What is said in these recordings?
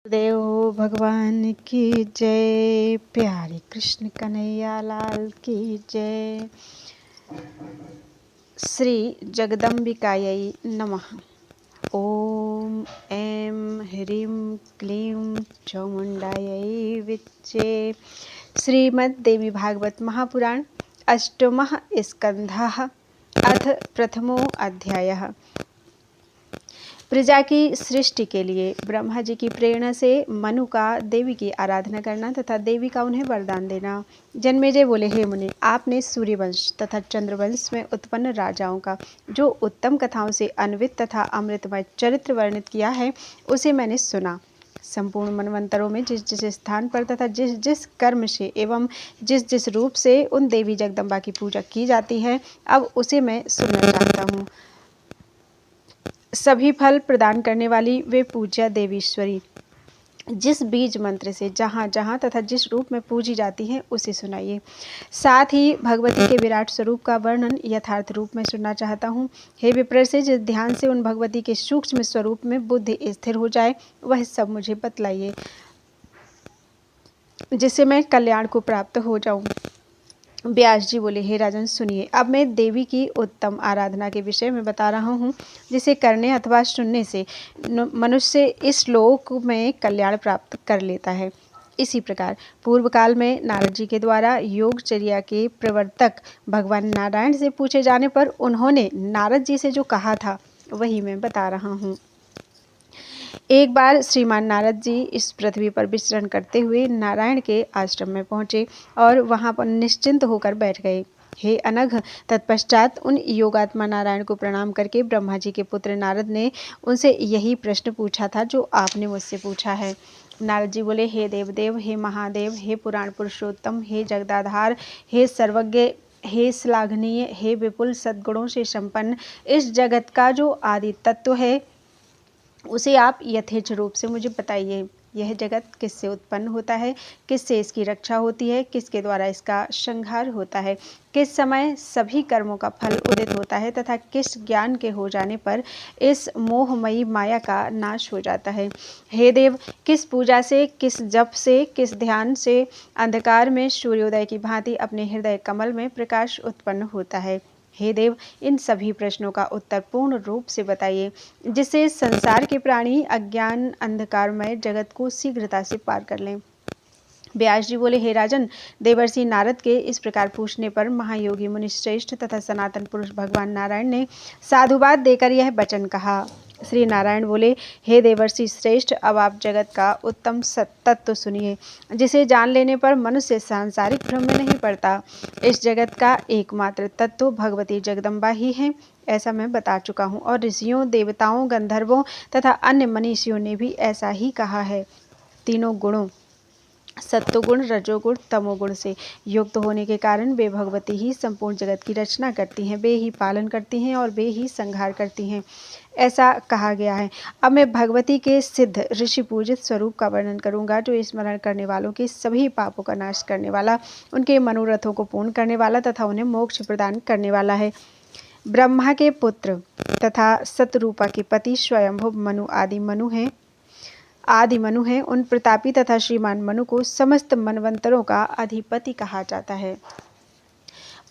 देव भगवान की जय। प्यारे कृष्ण कन्हैया लाल की जय। श्री जगदम्बिकायै नमः। ओम ऐं ह्रीं क्लीं चामुण्डायै विच्चे। श्रीमद्देवी भागवत महापुराण अष्टमः स्कन्धः अथ प्रथमो अध्यायः। प्रजा की सृष्टि के लिए ब्रह्मा जी की प्रेरणा से मनु का देवी की आराधना करना तथा देवी का उन्हें वरदान देना। जन्मेजय बोले, हे मुनि, आपने सूर्यवंश तथा चंद्रवंश में उत्पन्न राजाओं का जो उत्तम कथाओं से अन्वित तथा अमृतमय चरित्र वर्णित किया है, उसे मैंने सुना। संपूर्ण मनवंतरों में जिस जिस स्थान पर तथा जिस जिस कर्म से एवं जिस जिस रूप से उन देवी जगदम्बा की पूजा की जाती है, अब उसे मैं सुनना चाहता हूँ। सभी फल प्रदान करने वाली वे पूज्या देवीश्वरी जिस बीज मंत्र से जहाँ जहाँ तथा जिस रूप में पूजी जाती हैं, उसे सुनाइए। साथ ही भगवती के विराट स्वरूप का वर्णन यथार्थ रूप में सुनना चाहता हूँ। हे विप्र से जिस ध्यान से उन भगवती के सूक्ष्म स्वरूप में बुद्धि स्थिर हो जाए, वह सब मुझे बतलाइए, जिससे मैं कल्याण को प्राप्त हो जाऊँ। व्यास जी बोले, हे राजन, सुनिए। अब मैं देवी की उत्तम आराधना के विषय में बता रहा हूँ, जिसे करने अथवा सुनने से मनुष्य इस लोक में कल्याण प्राप्त कर लेता है। इसी प्रकार पूर्व काल में नारद जी के द्वारा योगचर्या के प्रवर्तक भगवान नारायण से पूछे जाने पर उन्होंने नारद जी से जो कहा था, वही मैं बता रहा हूँ। एक बार श्रीमान नारद जी इस पृथ्वी पर विचरण करते हुए नारायण के आश्रम में पहुँचे और वहाँ पर निश्चिंत होकर बैठ गए। हे अनघ, तत्पश्चात उन योगात्मा नारायण को प्रणाम करके ब्रह्मा जी के पुत्र नारद ने उनसे यही प्रश्न पूछा था जो आपने मुझसे पूछा है। नारद जी बोले, हे देवदेव, हे महादेव, हे पुराण पुरुषोत्तम, हे जगदाधार, हे सर्वज्ञ, हे श्लाघनीय, हे विपुल सद्गुणों से संपन्न, इस जगत का जो आदि तत्व है, उसे आप यथेच्छ रूप से मुझे बताइए। यह जगत किससे उत्पन्न होता है, किससे इसकी रक्षा होती है, किसके द्वारा इसका संहार होता है, किस समय सभी कर्मों का फल उदित होता है तथा किस ज्ञान के हो जाने पर इस मोहमयी माया का नाश हो जाता है। हे देव, किस पूजा से, किस जप से, किस ध्यान से अंधकार में सूर्योदय की भांति अपने हृदय कमल में प्रकाश उत्पन्न होता है। हे देव, इन सभी प्रश्नों का उत्तर पूर्ण रूप से बताइए, जिससे संसार के प्राणी अज्ञान अंधकारमय जगत को शीघ्रता से पार कर लें। व्यास जी बोले, हे राजन, देवर्षि नारद के इस प्रकार पूछने पर महायोगी मुनिश्रेष्ठ तथा सनातन पुरुष भगवान नारायण ने साधुवाद देकर यह वचन कहा। श्री नारायण बोले, हे देवर्षि श्रेष्ठ, अब आप जगत का उत्तम तत्व सुनिए, जिसे जान लेने पर मनुष्य सांसारिक भ्रम में नहीं पड़ता। इस जगत का एकमात्र तत्व भगवती जगदम्बा ही है, ऐसा मैं बता चुका हूँ और ऋषियों, देवताओं, गंधर्वों तथा अन्य मनीषियों ने भी ऐसा ही कहा है। तीनों गुणों सत्वगुण, रजोगुण, तमोगुण से युक्त होने के कारण वे भगवती ही संपूर्ण जगत की रचना करती हैं, वे ही पालन करती हैं और वे ही संहार करती हैं, ऐसा कहा गया है। अब मैं भगवती के सिद्ध ऋषि पूजित स्वरूप का वर्णन करूंगा, जो स्मरण करने वालों के सभी पापों का नाश करने वाला, उनके मनोरथों को पूर्ण करने वाला तथा उन्हें मोक्ष प्रदान करने वाला है। ब्रह्मा के पुत्र तथा सतरूपा के पति स्वयंभू आदि मनु हैं। उन प्रतापी तथा श्रीमान मनु को समस्त मनवंतरों का अधिपति कहा जाता है।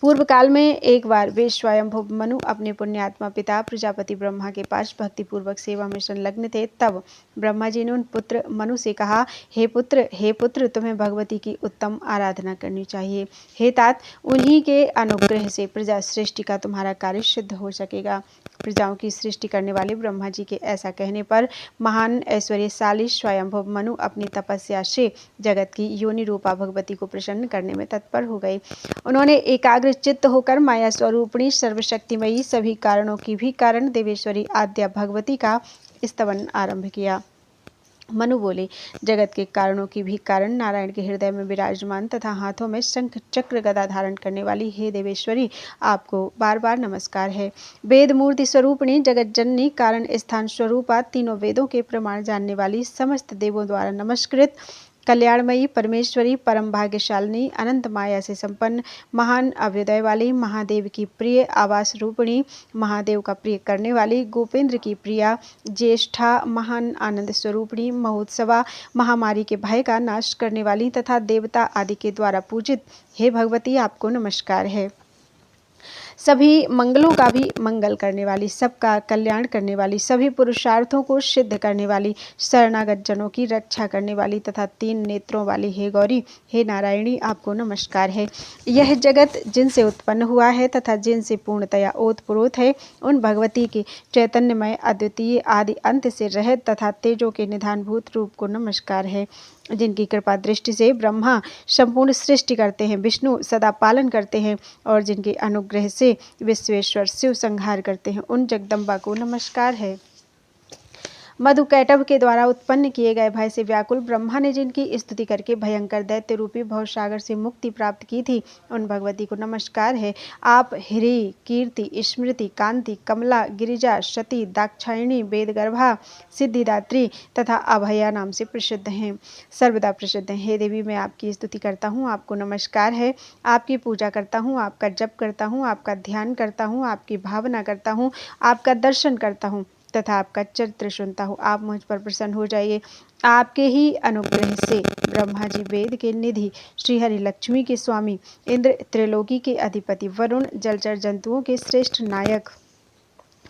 पूर्व काल में एक बार वे स्वयंभू मनु अपने पुण्यात्मा पिता प्रजापति ब्रह्मा के पास भक्तिपूर्वक सेवा में संलग्न थे। तब ब्रह्मा जी ने उन पुत्र मनु से कहा, हे पुत्र, तुम्हें भगवती की उत्तम आराधना करनी चाहिए। हे तात, उन्हीं के अनुग्रह से प्रजा सृष्टि का तुम्हारा कार्य सिद्ध हो सकेगा। प्रजाओं की सृष्टि करने वाले ब्रह्मा जी के ऐसा कहने पर महान ऐश्वर्यशाली स्वयंभू मनु अपनी तपस्या से जगत की योनि रूपा भगवती को प्रसन्न करने में तत्पर हो गए। उन्होंने एकाग्र चित्त होकर माया स्वरूपिणी सर्वशक्तिमयी सभी कारणों की भी कारण देवेश्वरी आद्या भगवती का स्तवन आरंभ किया। मनु बोले, जगत के कारणों की भी कारण नारायण के हृदय में विराजमान तथा हाथों में शंख चक्र गदा धारण करने वाली हे देवेश्वरी, आपको बार बार नमस्कार है। वेद मूर्ति स्वरूपिणी, जगत जननी, कारण स्थान स्वरूपा, तीनों वेदों के प्रमाण जानने वाली, समस्त देवों द्वारा नमस्कृत, कल्याणमयी परमेश्वरी, परम भाग्यशालिनी, अनंत माया से संपन्न, महान अभ्युदय वाली, महादेव की प्रिय आवास रूपिणी, महादेव का प्रिय करने वाली, गोपेंद्र की प्रिया, ज्येष्ठा, महान आनंद स्वरूपिणी, महोत्सवा, महामारी के भय का नाश करने वाली तथा देवता आदि के द्वारा पूजित हे भगवती, आपको नमस्कार है। सभी मंगलों का भी मंगल करने वाली, सबका कल्याण करने वाली, सभी पुरुषार्थों को सिद्ध करने वाली, शरणागत जनों की रक्षा करने वाली तथा 3 नेत्रों वाली हे गौरी, हे नारायणी, आपको नमस्कार है। यह जगत जिनसे उत्पन्न हुआ है तथा जिनसे पूर्णतया ओतप्रोत है, उन भगवती के चैतन्यमय अद्वितीय आदि अंत से रहित तथा तेजों के निधानभूत रूप को नमस्कार है। जिनकी कृपा दृष्टि से ब्रह्मा संपूर्ण सृष्टि करते हैं, विष्णु सदा पालन करते हैं और जिनके अनुग्रह से विश्वेश्वर शिव संहार करते हैं, उन जगदम्बा को नमस्कार है। मधुकैटभ के द्वारा उत्पन्न किए गए भय से व्याकुल ब्रह्मा ने जिनकी स्तुति करके भयंकर दैत्य रूपी भवसागर से मुक्ति प्राप्त की थी, उन भगवती को नमस्कार है। आप हिरी, कीर्ति, स्मृति, कांति, कमला, गिरिजा, सती, दाक्षायणी, वेदगर्भा, सिद्धिदात्री तथा अभया नाम से प्रसिद्ध हैं, सर्वदा प्रसिद्ध हैं। हे देवी, मैं आपकी स्तुति करता हूँ, आपको नमस्कार है। आपकी पूजा करता हूँ, आपका जप करता हूँ, आपका ध्यान करता हूँ, आपकी भावना करता हूँ, आपका दर्शन करता हूँ तथा आपका चरित्र सुनता हूँ। आप मुझ पर प्रसन्न हो जाइए। आपके ही अनुग्रह से ब्रह्मा जी वेद के निधि, श्रीहरि लक्ष्मी के स्वामी, इंद्र त्रिलोकी के अधिपति, वरुण जलचर जंतुओं के श्रेष्ठ नायक,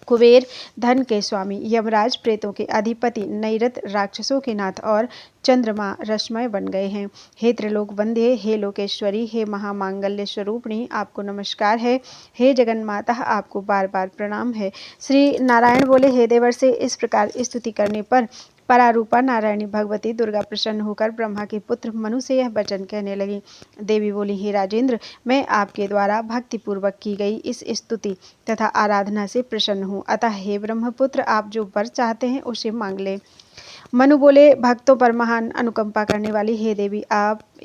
कुबेर धन के स्वामी, यमराज प्रेतों के अधिपति, नैरत राक्षसों के नाथ और चंद्रमा रश्मय बन गए हैं। हे त्रिलोक वंद्य, हे लोकेश्वरी, हे महामांगल्य स्वरूपिणी, आपको नमस्कार है। हे जगन्माता, आपको बार बार प्रणाम है। श्री नारायण बोले, हे देवर से इस प्रकार स्तुति करने पर परारूपा नारायणी भगवती दुर्गा प्रसन्न होकर ब्रह्मा के पुत्र मनु से यह वचन कहने लगी। देवी बोली, हे राजेंद्र, मैं आपके द्वारा भक्ति पूर्वक की गई इस स्तुति तथा आराधना से प्रसन्न हूँ, अतः हे ब्रह्मपुत्र, आप जो वर चाहते हैं उसे मांग ले। मनु बोले, भक्तों पर महान अनुकंपा करने वाली हे देवी,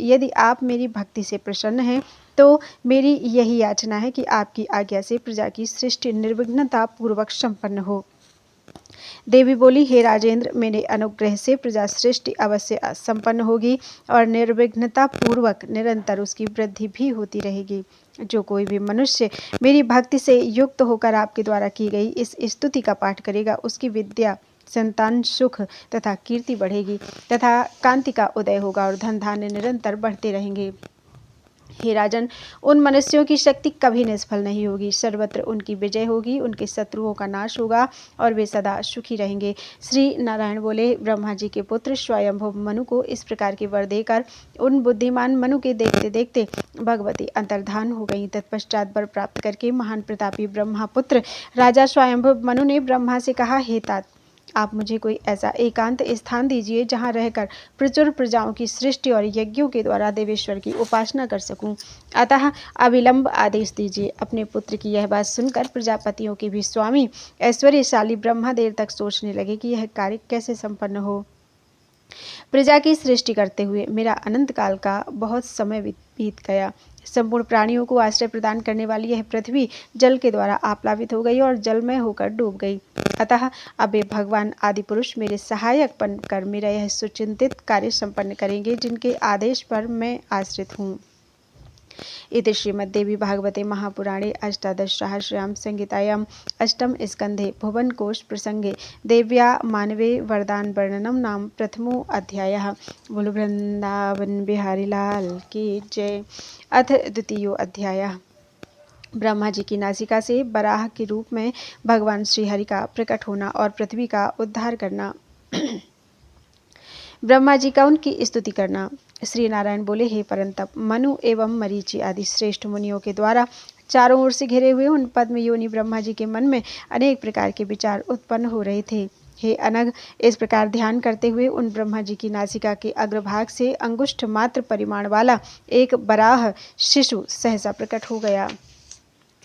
यदि आप मेरी भक्ति से प्रसन्न हैं तो मेरी यही याचना है कि आपकी आज्ञा से प्रजा की सृष्टि निर्विघ्नता पूर्वक संपन्न हो। देवी बोली, हे राजेंद्र, मेरे अनुग्रह से प्रजा सृष्टि अवश्य संपन्न होगी और निर्विघ्नता पूर्वक निरंतर उसकी वृद्धि भी होती रहेगी। जो कोई भी मनुष्य मेरी भक्ति से युक्त होकर आपके द्वारा की गई इस स्तुति का पाठ करेगा, उसकी विद्या, संतान, सुख तथा कीर्ति बढ़ेगी तथा कांति का उदय होगा और धन धान्य निरंतर बढ़ते रहेंगे। हे राजन, उन मनुष्यों की शक्ति कभी निष्फल नहीं होगी, सर्वत्र उनकी विजय होगी, उनके शत्रुओं का नाश होगा और वे सदा सुखी रहेंगे। श्री नारायण बोले, ब्रह्मा जी के पुत्र स्वयंभु मनु को इस प्रकार के वर देकर उन बुद्धिमान मनु के देखते देखते भगवती अंतर्धान हो गई। तत्पश्चात वर प्राप्त करके महान प्रतापी ब्रह्मापुत्र राजा स्वयंभु मनु ने ब्रह्मा से कहा, हे तात, आप मुझे कोई ऐसा एकांत स्थान दीजिए जहाँ रहकर प्रचुर प्रजाओं की सृष्टि और यज्ञों के द्वारा देवेश्वर की उपासना कर सकूं। अतः अविलंब आदेश दीजिए। अपने पुत्र की यह बात सुनकर प्रजापतियों के भी स्वामी ऐश्वर्यशाली ब्रह्मा देर तक सोचने लगे कि यह कार्य कैसे संपन्न हो। प्रजा की सृष्टि करते हुए मेरा अनंत काल का बहुत समय बीत गया। संपूर्ण प्राणियों को आश्रय प्रदान करने वाली यह पृथ्वी जल के द्वारा आप्लावित हो गई और जलमय होकर डूब गई। अतः अब ये भगवान आदि पुरुष मेरे सहायक बनकर मेरा यह सुचिंतित कार्य संपन्न करेंगे, जिनके आदेश पर मैं आश्रित हूँ। इति श्रीमद्देवी भागवते महापुराणे अष्टादशसहस्रयां संहितायां अष्टम स्कंधे भुवनकोश प्रसंगे देव्या मानवे वरदान वर्णनम नाम प्रथमो अध्यायः। बोलो वृंदावन बिहारी लाल की जय। अथ द्वितीयो अध्यायः। ब्रह्मा जी की नासिका से बराह के रूप में भगवान श्रीहरि का प्रकट होना और पृथ्वी का उद्धार करना। ब्रह्मा जी का उनकी स्तुति करना। श्री नारायण बोले, हे परंतप, मनु एवं मरीचि आदि श्रेष्ठ मुनियों के द्वारा चारों ओर से घिरे हुए उन पद्म योनि ब्रह्मा जी के मन में अनेक प्रकार के विचार उत्पन्न हो रहे थे। हे अनग, इस प्रकार ध्यान करते हुए उन ब्रह्मा जी की नासिका के अग्रभाग से अंगुष्ठ मात्र परिमाण वाला एक बराह शिशु सहसा प्रकट हो गया।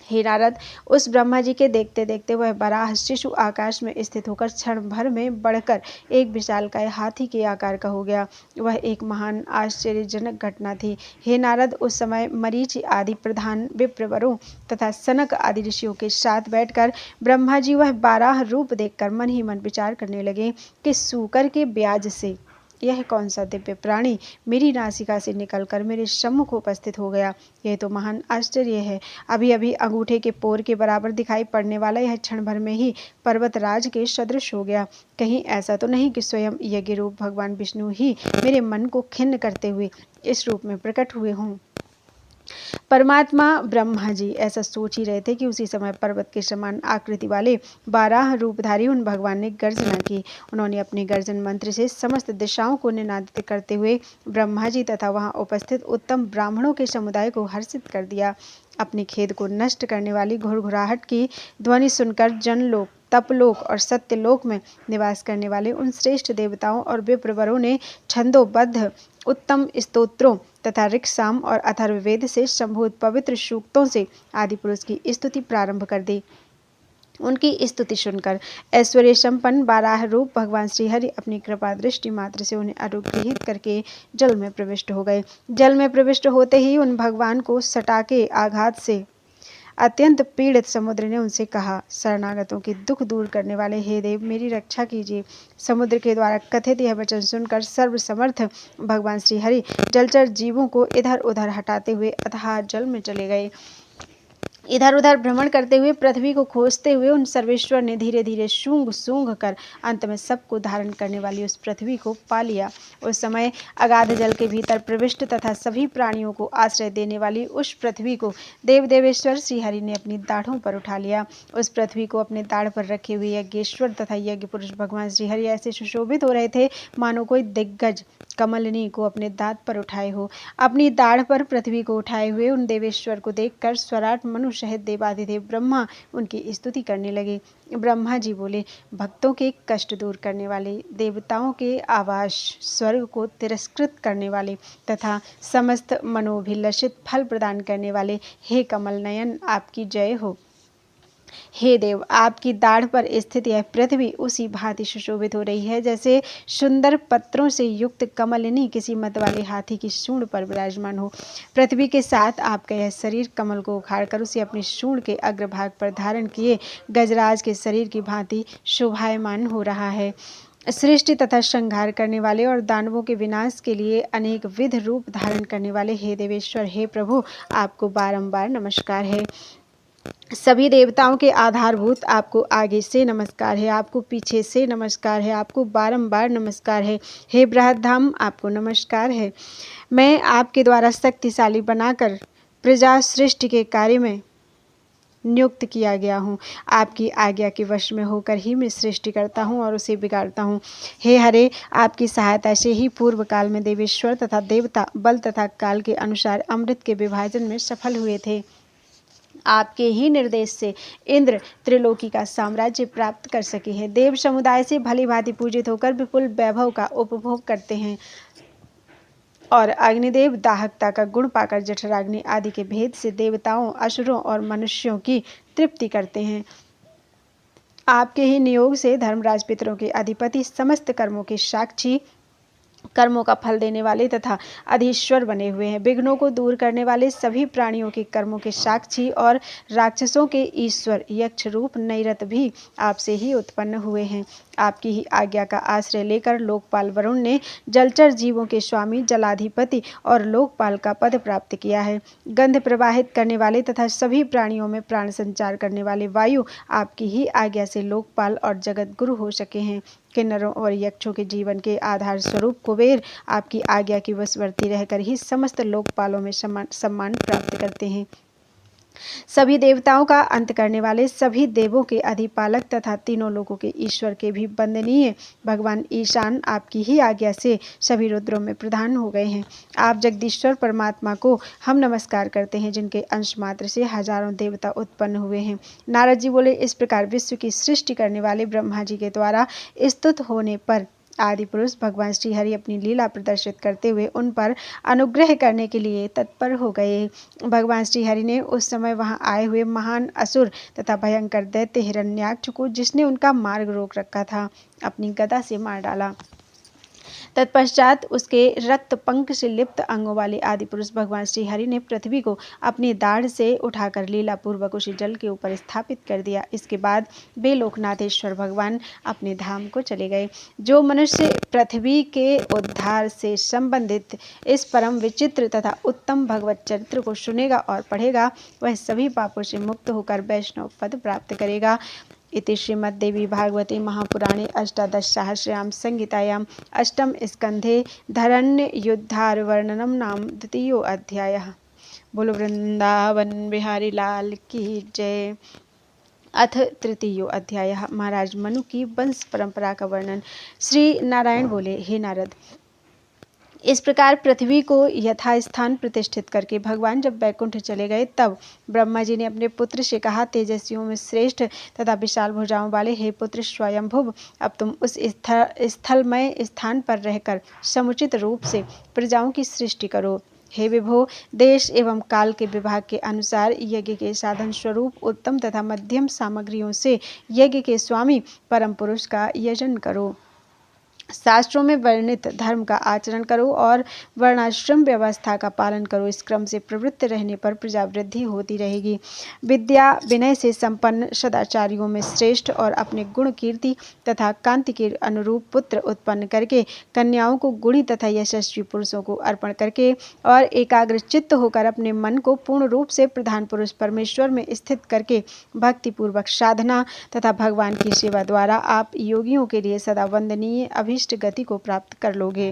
हे नारद, उस ब्रह्मा जी के देखते देखते वह बराह शिशु आकाश में स्थित होकर क्षण भर में बढ़कर एक विशालकाय हाथी के आकार का हो गया। वह एक महान आश्चर्यजनक घटना थी। हे नारद, उस समय मरीचि आदि प्रधान विप्रवरों तथा सनक आदि ऋषियों के साथ बैठकर ब्रह्मा जी वह बाराह रूप देखकर मन ही मन विचार करने लगे कि सूकर के ब्याज से यह कौन सा दिव्य प्राणी मेरी नासिका से निकलकर मेरे सम्मुख उपस्थित हो गया। यह तो महान आश्चर्य है। अभी अभी अंगूठे के पोर के बराबर दिखाई पड़ने वाला यह क्षण भर में ही पर्वतराज के सदृश हो गया। कहीं ऐसा तो नहीं कि स्वयं यज्ञ रूप भगवान विष्णु ही मेरे मन को खिन्न करते हुए इस रूप में प्रकट हुए हों। परमात्मा ब्रह्मा जी ऐसा सोच ही रहे थे कि उसी समय पर्वत के समान आकृति वाले 12 रूपधारी उन भगवान ने गर्जना की। उन्होंने अपने गर्जन मंत्र से समस्त दिशाओं को निनादित करते हुए ब्रह्मा जी तथा वहां उपस्थित उत्तम ब्राह्मणों के समुदाय को हर्षित कर दिया। अपने खेद को नष्ट करने वाली घुरघुराहट की ध्वनि सुनकर जनलोक, तपलोक और सत्यलोक में निवास करने वाले उन श्रेष्ठ देवताओं और विप्रवरों ने छंदोबद्ध उत्तम स्तोत्रों तथा ऋक्साम और अथर्ववेद से संभूत पवित्र सूक्तों से आदि पुरुष की स्तुति प्रारंभ कर दी। उनकी स्तुति सुनकर ऐश्वर्य संपन्न 12 रूप भगवान श्रीहरि अपनी कृपा दृष्टि मात्र से उन्हें अनुग्रहित करके जल में प्रविष्ट हो गए। जल में प्रविष्ट होते ही उन भगवान को सटाके आघात से अत्यंत पीड़ित समुद्र ने उनसे कहा, शरणागतों के दुख दूर करने वाले हे देव, मेरी रक्षा कीजिए। समुद्र के द्वारा कथित यह वचन सुनकर सर्वसमर्थ भगवान श्रीहरि जलचर जीवों को इधर उधर हटाते हुए अथाह जल में चले गए। इधर उधर भ्रमण करते हुए पृथ्वी को खोजते हुए उन सर्वेश्वर ने धीरे धीरे सूंघ सूंघ कर अंत में सबको धारण करने वाली उस पृथ्वी को पा लिया। उस समय अगाध जल के भीतर प्रविष्ट तथा सभी प्राणियों को आश्रय देने वाली उस पृथ्वी को देव देवेश्वर श्रीहरि ने अपनी दाढ़ों पर उठा लिया। उस पृथ्वी को अपने दाढ़ पर रखे हुए यज्ञेश्वर तथा यज्ञ पुरुष भगवान श्रीहरि ऐसे सुशोभित हो रहे थे मानो कोई दिग्गज कमलिनी को अपने दांत पर उठाए हो। अपनी दाढ़ पर पृथ्वी को उठाए हुए उन देवेश्वर को देखकर स्वराट मनु सहित देवाधिदेव ब्रह्मा उनकी स्तुति करने लगे। ब्रह्मा जी बोले, भक्तों के कष्ट दूर करने वाले, देवताओं के आवास स्वर्ग को तिरस्कृत करने वाले तथा समस्त मनोभिलषित फल प्रदान करने वाले, हे कमल नयन, आपकी जय हो। हे देव, आपकी दाढ़ पर स्थित यह पृथ्वी उसी भांति सुशोभित हो रही है जैसे सुंदर पत्रों से युक्त कमलिनी किसी मत वाले हाथी की सूंड पर विराजमान हो। पृथ्वी के साथ आपका यह शरीर कमल को उखाड़कर उसे अपनी सूंड के अग्रभाग पर धारण किए गजराज के शरीर की भांति शोभायमान हो रहा है। सृष्टि तथा संहार करने वाले और दानवों के विनाश के लिए अनेक विध रूप धारण करने वाले हे देवेश्वर, हे प्रभु, आपको बारंबार नमस्कार है। सभी देवताओं के आधारभूत आपको आगे से नमस्कार है, आपको पीछे से नमस्कार है, आपको बारंबार नमस्कार है। हे बृहद्धाम, आपको नमस्कार है। मैं आपके द्वारा शक्तिशाली बनाकर प्रजा सृष्टि के कार्य में नियुक्त किया गया हूँ। आपकी आज्ञा के वश में होकर ही मैं सृष्टि करता हूँ और उसे बिगाड़ता हूँ। हे हरे, आपकी सहायता से ही पूर्व काल में देवेश्वर तथा देवता बल तथा काल के अनुसार अमृत के विभाजन में सफल हुए थे। आपके ही निर्देश से इंद्र त्रिलोकी का साम्राज्य प्राप्त कर सके हैं। देव समुदाय से भली भांति पूजित होकर विपुल वैभव का उपभोग करते हैं और अग्निदेव दाहकता का गुण पाकर जठराग्नि आदि के भेद से देवताओं, असुरों और मनुष्यों की तृप्ति करते हैं। आपके ही नियोग से धर्मराज पितरों के अधिपति, समस्त कर्मों के साक्षी, कर्मों का फल देने वाले तथा अधीश्वर बने हुए हैं। विघ्नों को दूर करने वाले, सभी प्राणियों के कर्मों के साक्षी और राक्षसों के ईश्वर यक्ष रूप नैरत भी आपसे ही उत्पन्न हुए हैं। आपकी ही आज्ञा का आश्रय लेकर लोकपाल वरुण ने जलचर जीवों के स्वामी, जलाधिपति और लोकपाल का पद प्राप्त किया है। गंध प्रवाहित करने वाले तथा सभी प्राणियों में प्राण संचार करने वाले वायु आपकी ही आज्ञा से लोकपाल और जगत गुरु हो सके हैं। किन्नरों और यक्षों के जीवन के आधार स्वरूप कुबेर आपकी आज्ञा की वशवर्ती रहकर ही समस्त लोकपालों में सम्मान प्राप्त करते हैं। सभी देवताओं का अंत करने वाले, सभी देवों के अधिपालक तथा तीनों लोकों के ईश्वर के भी वंदनीय भगवान ईशान आपकी ही आज्ञा से सभी रुद्रों में प्रधान हो गए हैं। आप जगदीश्वर परमात्मा को हम नमस्कार करते हैं, जिनके अंश मात्र से हजारों देवता उत्पन्न हुए हैं। नारद जी बोले, इस प्रकार विश्व की सृष्टि करने वाले ब्रह्मा जी के द्वारा स्तुत होने पर आदि पुरुष भगवान श्रीहरि अपनी लीला प्रदर्शित करते हुए उन पर अनुग्रह करने के लिए तत्पर हो गए। भगवान श्रीहरि ने उस समय वहां आए हुए महान असुर तथा भयंकर दैत्य हिरण्याक्ष को, जिसने उनका मार्ग रोक रखा था, अपनी गदा से मार डाला। तत्पश्चात उसके रक्त पंख से लिप्त अंगों वाले आदि पुरुष भगवान श्री हरि ने पृथ्वी को अपनी दाढ़ से उठाकर लीला पूर्वक उसी जल के ऊपर स्थापित कर दिया। इसके बाद वे लोकनाथेश्वर भगवान अपने धाम को चले गए। जो मनुष्य पृथ्वी के उद्धार से संबंधित इस परम विचित्र तथा उत्तम भगवत चरित्र को सुनेगा और पढ़ेगा, वह सभी पापों से मुक्त होकर वैष्णव पद प्राप्त करेगा। इति श्रीमद्देवी भागवते महापुराणे अष्टादशसहस्रयां संहितायां अष्टम स्कंधे धरण्ययुद्धार्वर्णनं नाम द्वितीयो अध्यायः। बोलो वृंदावन बिहारी लाल की जय। अथ तृतीयो अध्यायः। महाराज मनु की वंश परंपरा का वर्णन। श्री नारायण बोले, हे नारद, इस प्रकार पृथ्वी को यथास्थान प्रतिष्ठित करके भगवान जब वैकुंठ चले गए, तब ब्रह्मा जी ने अपने पुत्र से कहा, तेजस्वियों में श्रेष्ठ तथा विशाल भुजाओं वाले हे पुत्र स्वयंभुव, अब तुम उस स्थलमय स्थान पर रहकर समुचित रूप से प्रजाओं की सृष्टि करो। हे विभो, देश एवं काल के विभाग के अनुसार यज्ञ के साधन स्वरूप उत्तम तथा मध्यम सामग्रियों से यज्ञ के स्वामी परम पुरुष का यजन करो। शास्त्रों में वर्णित धर्म का आचरण करो और वर्णाश्रम व्यवस्था का पालन करो। इस क्रम से प्रवृत्त रहने पर प्रजा वृद्धि होती रहेगी। विद्या विनय से संपन्न सदाचारियों में श्रेष्ठ और अपने गुण कीर्ति तथा कांति के अनुरूप पुत्र उत्पन्न करके कन्याओं को गुणी तथा यशस्वी पुरुषों को अर्पण करके और एकाग्र चित्त होकर अपने मन को पूर्ण रूप से प्रधान पुरुष परमेश्वर में स्थित करके भक्तिपूर्वक साधना तथा भगवान की सेवा द्वारा आप योगियों के लिए सदा वंदनीय इष्ट गति को प्राप्त कर लोगे।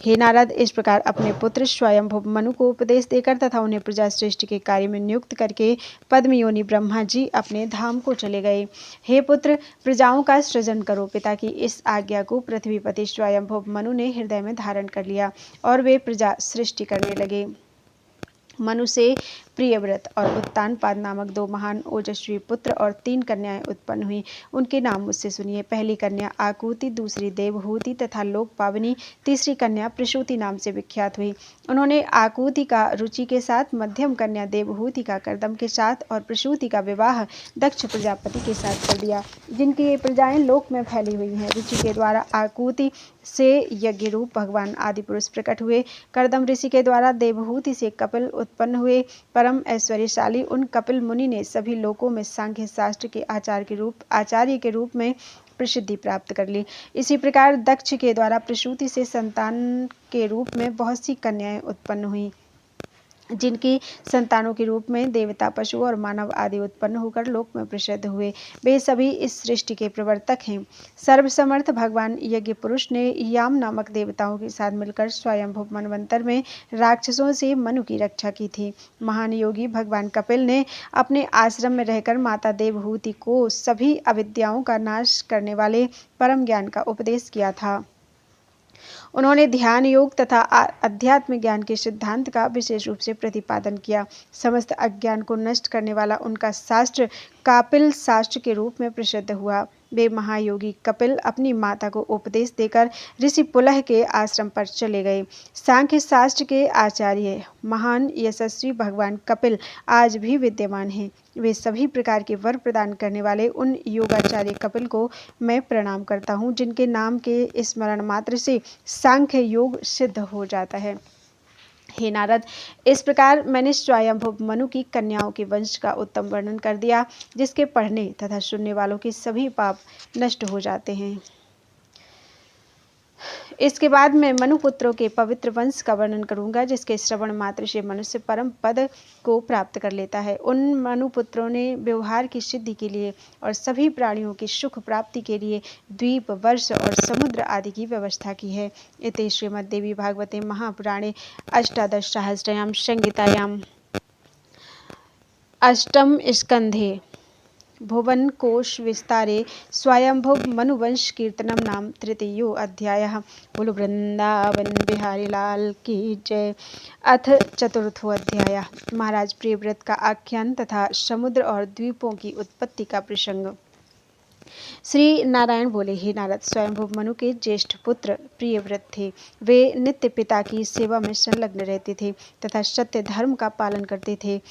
हे नारद, इस प्रकार अपने पुत्र स्वयंभुव मनु को उपदेश देकर तथा उन्हें प्रजा सृष्टि के कार्य में नियुक्त करके पद्मयोनि ब्रह्मा जी अपने धाम को चले गए। हे पुत्र, प्रजाओं का सृजन करो। पिता की इस आज्ञा को पृथ्वीपति स्वयंभुव मनु ने हृदय में धारण कर लिया और वे प्रजा सृष्टि करने लगे। मनु से प्रियव्रत और उत्तानपाद नामक दो महान ओजस्वी पुत्र और 3 कन्याएं उत्पन्न हुई। उनके नाम मुझसे सुनिए। पहली कन्या आकुति, दूसरी देवहूति तथा लोक पावनी, तीसरी कन्या प्रसूति नाम से विख्यात हुई। उन्होंने आकुति का रुचि के साथ, मध्यम कन्या देवहूति का कर्दम के साथ और प्रसूति का विवाह दक्ष प्रजापति के साथ कर दिया, जिनकी ये प्रजाएं लोक में फैली हुई हैं। रुचि के द्वारा आकुति से यज्ञ रूप भगवान आदि पुरुष प्रकट हुए। कर्दम ऋषि के द्वारा देवहूति से कपिल उत्पन्न हुए। परम ऐश्वर्यशाली उन कपिल मुनि ने सभी लोकों में सांख्य शास्त्र के आचार्य के रूप में प्रसिद्धि प्राप्त कर ली। इसी प्रकार दक्ष के द्वारा प्रसूति से संतान के रूप में बहुत सी कन्याएं उत्पन्न हुई, जिनकी संतानों के रूप में देवता, पशु और मानव आदि उत्पन्न होकर लोक में प्रसिद्ध हुए। वे सभी इस सृष्टि के प्रवर्तक हैं। सर्वसमर्थ भगवान यज्ञ पुरुष ने याम नामक देवताओं के साथ मिलकर स्वयंभुव मनवंतर में राक्षसों से मनु की रक्षा की थी। महान योगी भगवान कपिल ने अपने आश्रम में रहकर माता देवहूति को सभी अविद्याओं का नाश करने वाले परम ज्ञान का उपदेश किया था। उन्होंने ध्यान योग तथा अध्यात्म ज्ञान के सिद्धांत का विशेष रूप से प्रतिपादन किया। समस्त अज्ञान को नष्ट करने वाला उनका शास्त्र कापिल शास्त्र के रूप में प्रसिद्ध हुआ। वे महायोगी कपिल अपनी माता को उपदेश देकर ऋषि पुलह के आश्रम पर चले गए। सांख्य शास्त्र के आचार्य महान यशस्वी भगवान कपिल आज भी विद्यमान हैं। वे सभी प्रकार के वर प्रदान करने वाले उन योगाचार्य कपिल को मैं प्रणाम करता हूँ, जिनके नाम के स्मरण मात्र से सांख्य योग सिद्ध हो जाता है। हे नारद, इस प्रकार मैंने स्वयंभुव मनु की कन्याओं के वंश का उत्तम वर्णन कर दिया, जिसके पढ़ने तथा सुनने वालों के सभी पाप नष्ट हो जाते हैं। इसके बाद मैं मनु पुत्रों के पवित्र वंश का वर्णन करूंगा, जिसके श्रवण मात्र से मनुष्य परम पद को प्राप्त कर लेता है। उन मनु पुत्रों ने व्यवहार की सिद्धि के लिए और सभी प्राणियों की सुख प्राप्ति के लिए द्वीप, वर्ष और समुद्र आदि की व्यवस्था की है। इति श्रीमद्देवी भागवते महापुराणे अष्टादशसहस्रयां संहितायां अष्टम स्कंधे भुवन कोश विस्तारे स्वयंभुव मनुवंश कीर्तनम नाम तृतीयो अध्यायः। बोलो वृंदावन बिहारी लाल की जय। अथ चतुर्थो अध्याय। महाराज प्रियव्रत का आख्यान तथा समुद्र और द्वीपों की उत्पत्ति का प्रसंग। श्री नारायण बोले, हे नारद, स्वयंभू मनु के ज्येष्ठ पुत्र प्रियव्रत थे। वे नित्य पिता की सेवा में संलग्न रहते थे तथा सत्य धर्म का पालन करते थे।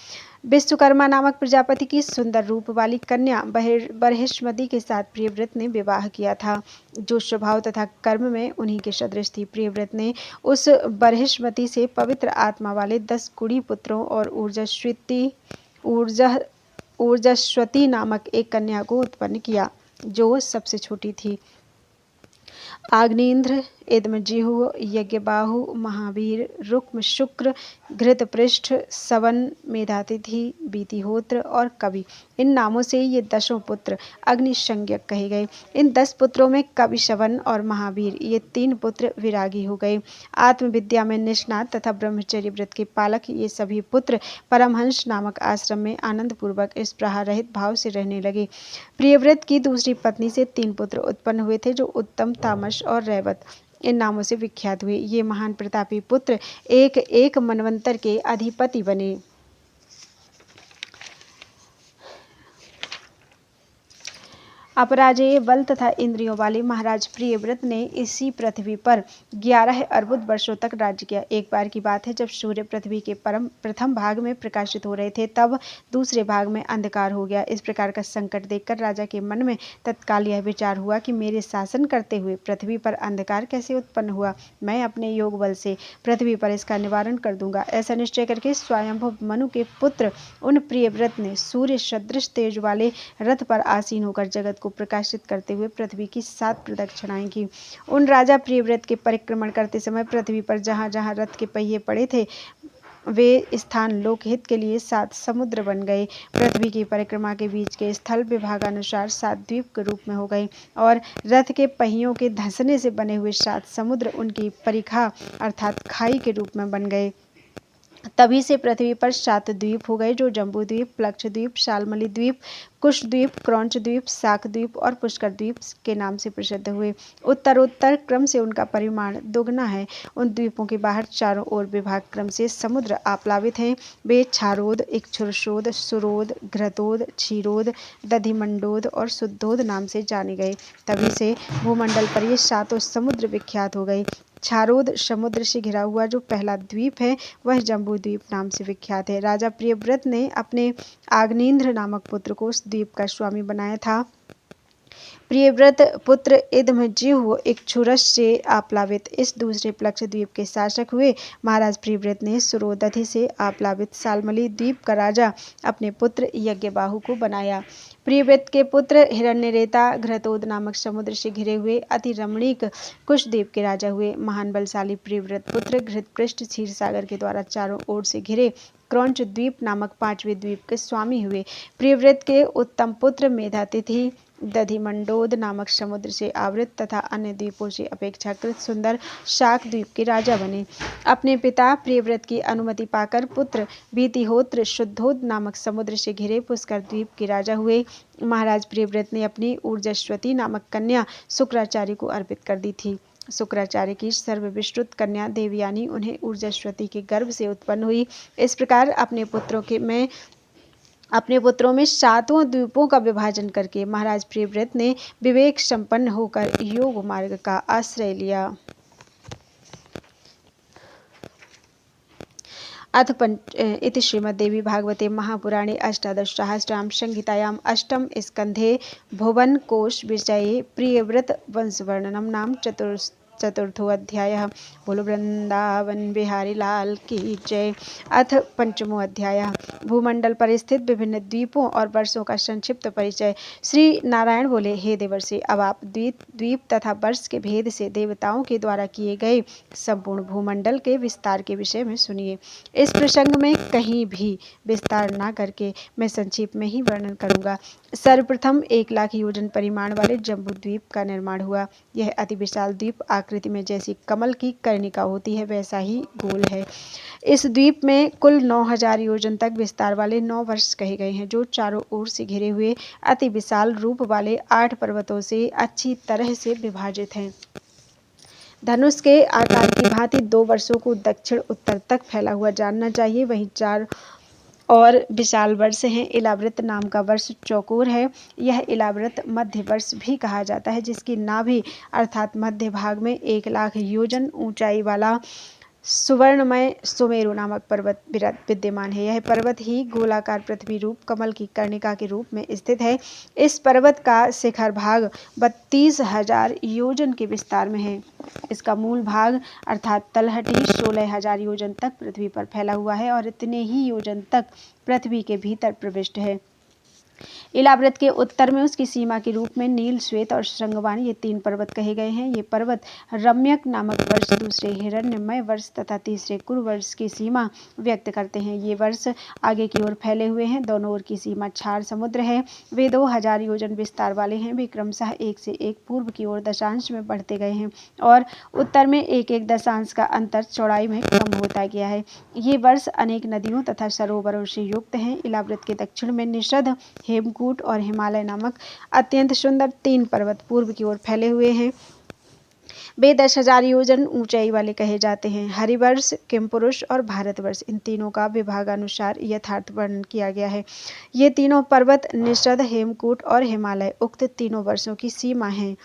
विश्वकर्मा नामक प्रजापति की सुंदर रूप वाली कन्या बरहिष्मति के साथ प्रियव्रत ने विवाह किया था, जो स्वभाव तथा कर्म में उन्हीं के सदृश थी। प्रियव्रत ने उस बरहिष्मति से पवित्र आत्मा वाले 10 कुड़ी पुत्रों और ऊर्जस्वती नामक एक कन्या को उत्पन्न किया, जो सबसे छोटी थी। आग्नेन्द्र, इदमजिह्व, यज्ञबाहु, महावीर, रुक्म, शुक्र, घृतपृष्ठ, सवन, मेधातिथि, बीतिहोत्र और कवि, इन नामों से ये 10 पुत्र अग्निसंज्ञक कहे गए। इन 10 पुत्रों में कवि, सवन और महावीर ये 3 पुत्र विरागी हो गए। आत्मविद्या में निष्णात तथा ब्रह्मचर्य व्रत के पालक ये सभी पुत्र परमहंस नामक आश्रम में आनंद पूर्वक इस प्रहार रहित भाव से रहने लगे। प्रियव्रत की दूसरी पत्नी से 3 पुत्र उत्पन्न हुए थे, जो उत्तम, तामस और रैवत इन नामों से विख्यात हुए। ये महान प्रतापी पुत्र एक एक मनवंतर के अधिपति बने। अपराजेय बल तथा इंद्रियों वाले महाराज प्रियव्रत ने इसी पृथ्वी पर 11 अर्बुद वर्षों तक राज्य किया। एक बार की बात है, जब सूर्य पृथ्वी के प्रथम भाग में प्रकाशित हो रहे थे, तब दूसरे भाग में अंधकार हो गया। इस प्रकार का संकट देखकर राजा के मन में तत्काल यह विचार हुआ कि मेरे शासन करते हुए पृथ्वी पर अंधकार कैसे उत्पन्न हुआ। मैं अपने योग बल से पृथ्वी पर इसका निवारण कर दूंगा। ऐसा निश्चय करके स्वयंभू मनु के पुत्र उन प्रियव्रत ने सूर्य सदृश तेज वाले रथ पर आसीन होकर जगत को प्रकाशित करते हुए पृथ्वी की 7 प्रदक्षिणाएं की। उन राजा प्रियव्रत के परिक्रमण करते समय पृथ्वी पर जहां जहां रथ के पहिए पड़े थे, वे स्थान लोकहित के लिए 7 समुद्र बन गए। पृथ्वी की परिक्रमा के बीच के स्थल विभागानुसार 7 द्वीप के रूप में हो गए और रथ के पहियों के धंसने से बने हुए 7 समुद्र उनकी परिखा अर्थात खाई के रूप में बन गए। तभी से पृथ्वी पर 7 द्वीप हो गए, जो जम्बू द्वीप, प्लक्ष द्वीप, शालमली द्वीप, कुश द्वीप, क्रौंच द्वीप, साक द्वीप और पुष्कर द्वीप के नाम से प्रसिद्ध हुए। उत्तरोत्तर क्रम से उनका परिमाण दुगना है। उन द्वीपों के बाहर चारों ओर विभाग क्रम से समुद्र आप्लावित हैं। वे क्षारोद, इक्षुरशोद, सुरोद, घृतोद, क्षीरोद, दधिमंडोद और शुद्धोद नाम से जाने गए। तभी से भूमंडल पर ये 7 समुद्र विख्यात हो गए। क्षारोद समुद्र से घिरा हुआ जो पहला द्वीप है, वह जम्बू द्वीप नाम से विख्यात है। राजा प्रियव्रत ने अपने आग्नेन्द्र नामक पुत्र को उस द्वीप का स्वामी बनाया था। प्रियव्रत पुत्र इदमजिह्व इक्षुरस से आप्लावित इस दूसरे प्लक्ष द्वीप के शासक हुए। महाराज प्रियव्रत ने सुरोदधि से आप्लावित शालमली द्वीप का राजा अपने पुत्र यज्ञबाहु को बनाया। प्रियव्रत के पुत्र हिरण्यरेता घृतोद नामक समुद्र से घिरे हुए अति रमणीक कुशद्वीप के राजा हुए। महान बलशाली प्रियव्रत पुत्र घृतपृष्ठ क्षीर सागर के द्वारा चारों ओर से घिरे क्रौंच द्वीप नामक 5वें द्वीप के स्वामी हुए। प्रियव्रत के उत्तम पुत्र मेधातिथि दधिमंडोद नामक समुद्र से आवृत तथा अन्य द्वीपों से अपेक्षाकृत सुंदर शाक द्वीप के राजा बने। अपने पिता प्रियव्रत की अनुमति पाकर पुत्र बीतिहोत्र शुद्धोद नामक समुद्र से घिरे पुष्कर द्वीप के राजा हुए। महाराज प्रियव्रत ने अपनी ऊर्जस्वती नामक कन्या शुक्राचार्य को अर्पित कर दी थी। शुक्राचार्य की सर्वविश्रुत कन्या देवयानी उन्हें ऊर्जस्वती के गर्भ से उत्पन्न हुई। इस प्रकार अपने पुत्रों में 7 द्वीपों का विभाजन करके महाराज प्रियव्रत ने विवेक संपन्न होकर योग मार्ग का आश्रय लिया। इति श्रीमद्देवी भागवते महापुराणे अष्टादशसहस्राम संहितायां अष्टम स्कंधे भुवनकोश विषये प्रियव्रत वंशवर्णनम नाम चतुर्थो अध्यायः। बोलो वृंदावन बिहारी लाल की जय। अथ पंचमो अध्यायः। भूमंडल पर स्थित विभिन्न द्वीपों और वर्षों का संक्षिप्त परिचय। श्री नारायण बोले, हे देवर्षि, अब आप द्वीप तथा वर्ष के भेद से देवताओं के द्वारा किए गए संपूर्ण भूमंडल के विस्तार के विषय में सुनिए। इस प्रसंग में कहीं भी विस्तार न करके मैं संक्षिप्त में ही वर्णन करूंगा। सर्वप्रथम 1 लाख योजन परिमाण वाले जम्बू द्वीप का निर्माण हुआ। यह अति विशाल द्वीप आकृति में जैसी कमल की कर्णिका होती है, वैसा ही गोल है। इस द्वीप में कुल 9000 योजन तक विस्तार वाले 9 वर्ष कहे गए हैं, जो चारों ओर से घिरे हुए अति विशाल रूप वाले 8 पर्वतों से अच्छी तरह से विभाजित हैं। धनुष के आकार की भांति 2 वर्षों को दक्षिण उत्तर तक फैला हुआ जानना चाहिए। वहीं और विशाल वर्ष हैं। इलाव्रत नाम का वर्ष चौकोर है। यह इलाव्रत मध्य वर्ष भी कहा जाता है, जिसकी नाभि अर्थात मध्य भाग में 1,00,000 योजन ऊंचाई वाला सुवर्णमय सुमेरु नामक पर्वत विद्यमान है। यह पर्वत ही गोलाकार पृथ्वी रूप कमल की कर्णिका के रूप में स्थित है। इस पर्वत का शिखर भाग 32,000 योजन के विस्तार में है। इसका मूल भाग अर्थात तलहटी 16,000 योजन तक पृथ्वी पर फैला हुआ है और इतने ही योजन तक पृथ्वी के भीतर प्रविष्ट है। इलाव्रत के उत्तर में उसकी सीमा के रूप में नील, श्वेत और श्रृंगवान ये 3 पर्वत कहे गए हैं। ये पर्वत रम्यक नामक वर्ष, दूसरे हिरण्यमय वर्ष तथा तीसरे कुरु वर्ष की सीमा व्यक्त करते हैं। ये वर्ष आगे की ओर फैले हुए हैं। दोनों ओर की सीमा क्षार समुद्र है। वे 2,000 योजन विस्तार वाले हैं। वे क्रमशः एक से एक पूर्व की ओर दशांश में बढ़ते गए हैं और उत्तर में एक एक दशांश का अंतर चौड़ाई में कम होता गया है। ये वर्ष अनेक नदियों तथा सरोवरों से युक्त हैं। इलाव्रत के दक्षिण में निषद, हेमकूट और हिमालय नामक अत्यंत सुंदर 3 पर्वत पूर्व की ओर फैले हुए हैं। वे 10,000 योजन ऊंचाई वाले कहे जाते हैं। हरिवर्ष, किमपुरुष और भारतवर्ष, इन तीनों का विभागानुसार यथार्थ वर्णन किया गया है। ये तीनों पर्वत निषद, हेमकूट और हिमालय उक्त तीनों वर्षों की सीमा हैं।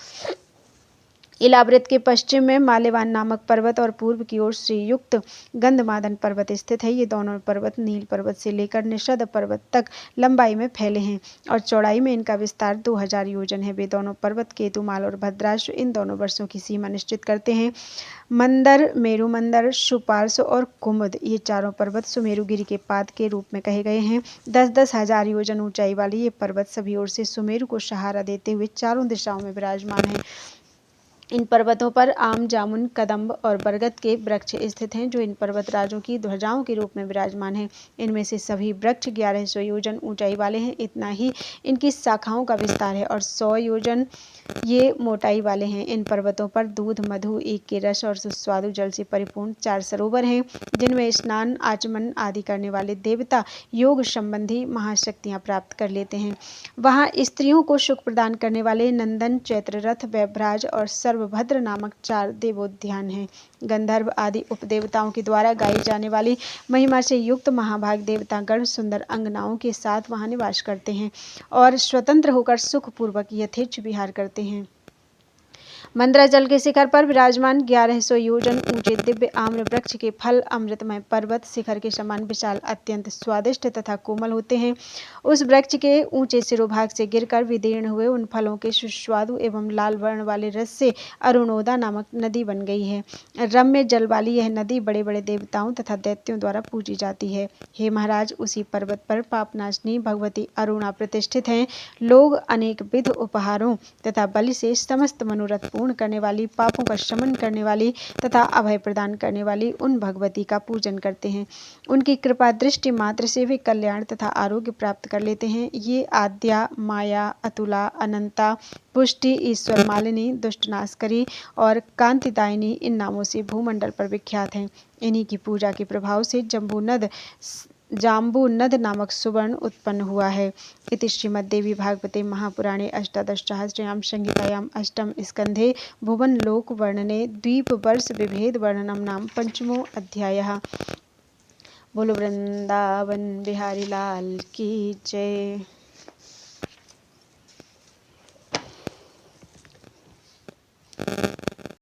इलाव्रत के पश्चिम में माल्यवान नामक पर्वत और पूर्व की ओर श्रीयुक्त गंधमादन पर्वत स्थित है। ये दोनों पर्वत नील पर्वत से लेकर निषद पर्वत तक लंबाई में फैले हैं और चौड़ाई में इनका विस्तार 2,000 योजन है। वे दोनों पर्वत केतुमाल और भद्राश्व इन दोनों वर्षों की सीमा निश्चित करते हैं। मंदर, मेरुमंदर, सुपार्श और कुमुद ये चारों पर्वत सुमेरुगिरी के पाद के रूप में कहे गए हैं। 10-10 हजार योजन ऊंचाई वाले ये पर्वत सभी ओर से सुमेरु को सहारा देते हुए चारों दिशाओं में विराजमान हैं। इन पर्वतों पर आम, जामुन, कदम्ब और बरगद के वृक्ष स्थित हैं, जो इन पर्वतराजों की ध्वजाओं के रूप में विराजमान हैं। इनमें से सभी वृक्ष 1100 योजन ऊंचाई वाले हैं। इतना ही इनकी शाखाओं का विस्तार है और 100 योजन ये मोटाई वाले हैं। इन पर्वतों पर दूध, मधु, ईख के रस और सुस्वादु जल से परिपूर्ण 4 सरोवर हैं, जिनमें स्नान, आचमन आदि करने वाले देवता योग संबंधी महाशक्तियाँ प्राप्त कर लेते हैं। वहाँ स्त्रियों को सुख प्रदान करने वाले नंदन, चैत्ररथ, व्यभ्राज और सर्वभद्र नामक 4 देवोद्यान हैं। गंधर्व आदि उपदेवताओं के द्वारा गाई जाने वाली महिमा से युक्त महाभाग देवतागण सुंदर अंगनाओं के साथ वहाँ निवास करते हैं और स्वतंत्र होकर सुखपूर्वक यथेच्छ विहार करते हैं। मंद्राचल के शिखर पर विराजमान 1100 योजन ऊंचे दिव्य आम्र वृक्ष के फल अमृतमय पर्वत शिखर के समान विशाल, अत्यंत स्वादिष्ट तथा कोमल होते हैं। उस वृक्ष के ऊंचे सिरोभाग से गिरकर विदीर्ण हुए उन फलों के सुस्वादु एवं लाल वर्ण वाले रस से अरुणोदा नामक नदी बन गई है। रम्य जल वाली यह नदी बड़े बड़े देवताओं तथा दैत्यों द्वारा पूजी जाती है। हे महाराज, उसी पर्वत पर पापनाशनी भगवती अरुणा प्रतिष्ठित हैं। लोग अनेक विध उपहारों तथा बलि से समस्त मनोरथ पूर्ण करने वाली, पापों का शमन करने वाली तथा अभय प्रदान करने वाली उन भगवती का पूजन करते हैं। उनकी कृपा दृष्टि मात्र से वे कल्याण तथा आरोग्य प्राप्त कर लेते हैं। ये आद्या, माया, अतुला, अनंता, पुष्टि, ईश्वर मालिनी, दुष्टनाशकरी और कांतिदायिनी इन नामों से भूमंडल पर विख्यात हैं। इन्हीं की पूजा के प्रभाव से जाम्बूनद नामक सुवर्ण उत्पन्न हुआ है। इति श्रीमद्देवी भागवते महापुराणे अष्टादशसहस्रयां संहितायां अष्टम स्कंधे भुवन लोक वर्णने द्वीप वर्ष विभेद वर्णनम नाम पंचमो अध्यायः। बोलो वृंदावन बिहारी लाल की जय।